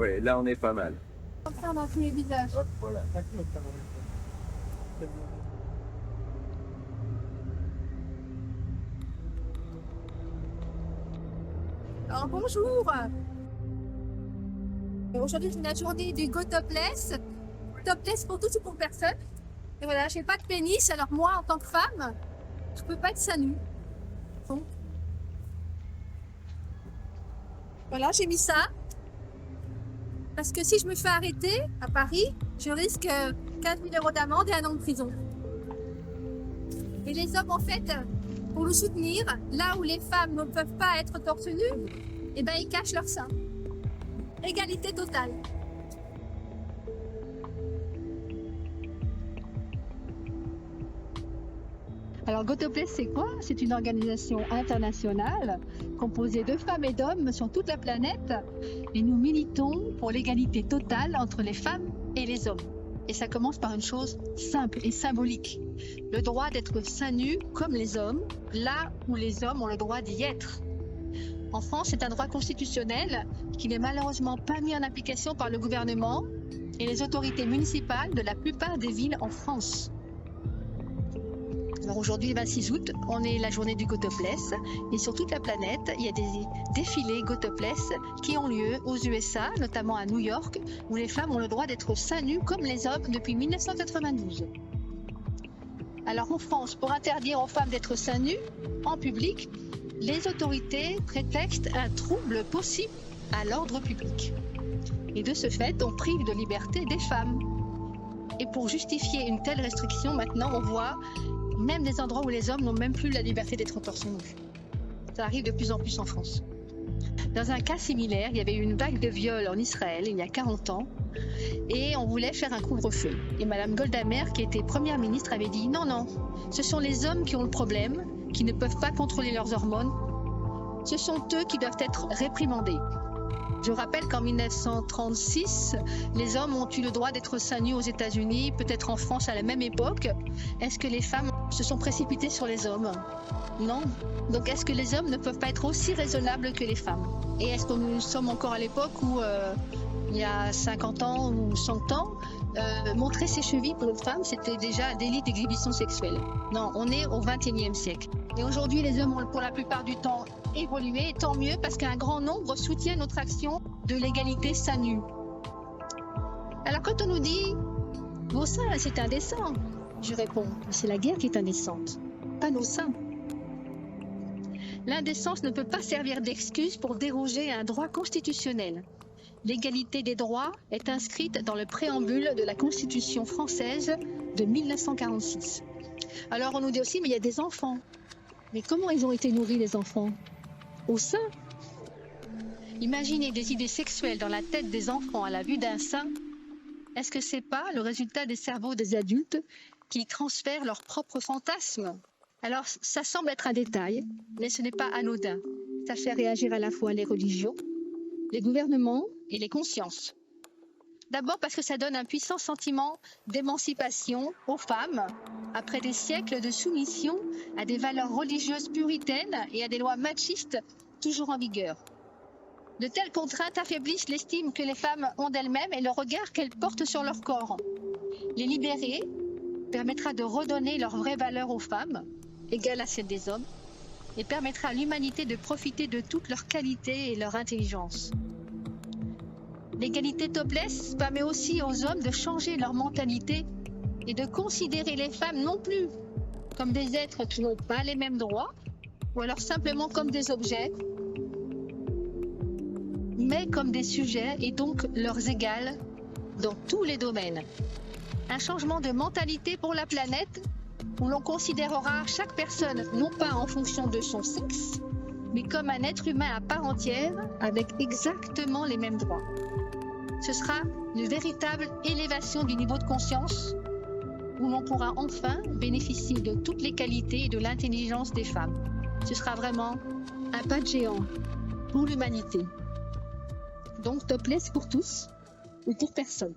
Ouais, là on est pas mal. Comme ça, on a tous les visages. Hop, voilà. Alors, bonjour. Aujourd'hui, c'est la journée du Go Topless. Topless pour tous ou pour personne. Et voilà, j'ai pas de pénis, alors moi, en tant que femme, je peux pas être seins nus. Donc, voilà, j'ai mis ça. Parce que si je me fais arrêter à Paris, je risque 15 000 € d'amende et 1 an de prison. Et les hommes, en fait, pour nous soutenir, là où les femmes ne peuvent pas être torse nu, eh ben, ils cachent leur sein. Égalité totale. Alors GoTopless, c'est quoi? C'est une organisation internationale composée de femmes et d'hommes sur toute la planète et nous militons pour l'égalité totale entre les femmes et les hommes. Et ça commence par une chose simple et symbolique. Le droit d'être seins nus comme les hommes, là où les hommes ont le droit d'y être. En France, c'est un droit constitutionnel qui n'est malheureusement pas mis en application par le gouvernement et les autorités municipales de la plupart des villes en France. Alors aujourd'hui, le 26 août, on est la journée du GoTopless et sur toute la planète, il y a des défilés GoTopless qui ont lieu aux USA, notamment à New York, où les femmes ont le droit d'être seins nus comme les hommes depuis 1992. Alors en France, pour interdire aux femmes d'être seins nus en public, les autorités prétextent un trouble possible à l'ordre public. Et de ce fait, on prive de liberté des femmes. Et pour justifier une telle restriction, maintenant on voit même des endroits où les hommes n'ont même plus la liberté d'être torse nu. Ça arrive de plus en plus en France. Dans un cas similaire, il y avait eu une vague de viols en Israël il y a 40 ans et on voulait faire un couvre-feu. Et Madame Golda Meir, qui était première ministre, avait dit non, non, ce sont les hommes qui ont le problème, qui ne peuvent pas contrôler leurs hormones. Ce sont eux qui doivent être réprimandés. Je rappelle qu'en 1936, les hommes ont eu le droit d'être seins nus aux États-Unis, peut-être en France à la même époque. Est-ce que les femmes se sont précipitées sur les hommes? Non. Donc est-ce que les hommes ne peuvent pas être aussi raisonnables que les femmes? Et est-ce que nous sommes encore à l'époque où, il y a 50 ans ou 100 ans, montrer ses chevilles pour une femme, c'était déjà un délit d'exhibition sexuelle? Non, on est au XXIe siècle. Et aujourd'hui, les hommes ont pour la plupart du temps évolué, et tant mieux parce qu'un grand nombre soutient notre action de l'égalité seins nus. Alors quand on nous dit « vos seins, c'est indécent », je réponds « c'est la guerre qui est indécente, pas nos seins ». L'indécence ne peut pas servir d'excuse pour déroger à un droit constitutionnel. L'égalité des droits est inscrite dans le préambule de la Constitution française de 1946. Alors on nous dit aussi « mais il y a des enfants ». Mais comment ils ont été nourris, les enfants? Au sein? Imaginez des idées sexuelles dans la tête des enfants à la vue d'un sein. Est-ce que c'est pas le résultat des cerveaux des adultes qui transfèrent leurs propres fantasmes? Alors, ça semble être un détail, mais ce n'est pas anodin. Ça fait réagir à la fois les religions, les gouvernements et les consciences. D'abord parce que ça donne un puissant sentiment d'émancipation aux femmes, après des siècles de soumission à des valeurs religieuses puritaines et à des lois machistes toujours en vigueur. De telles contraintes affaiblissent l'estime que les femmes ont d'elles-mêmes et le regard qu'elles portent sur leur corps. Les libérer permettra de redonner leur vraie valeur aux femmes, égale à celle des hommes, et permettra à l'humanité de profiter de toutes leurs qualités et leur intelligence. L'égalité topless permet aussi aux hommes de changer leur mentalité et de considérer les femmes non plus comme des êtres qui n'ont pas les mêmes droits, ou alors simplement comme des objets, mais comme des sujets et donc leurs égales dans tous les domaines. Un changement de mentalité pour la planète où l'on considérera chaque personne non pas en fonction de son sexe, mais comme un être humain à part entière avec exactement les mêmes droits. Ce sera une véritable élévation du niveau de conscience où l'on pourra enfin bénéficier de toutes les qualités et de l'intelligence des femmes. Ce sera vraiment un pas de géant pour l'humanité. Donc topless pour tous ou pour personne.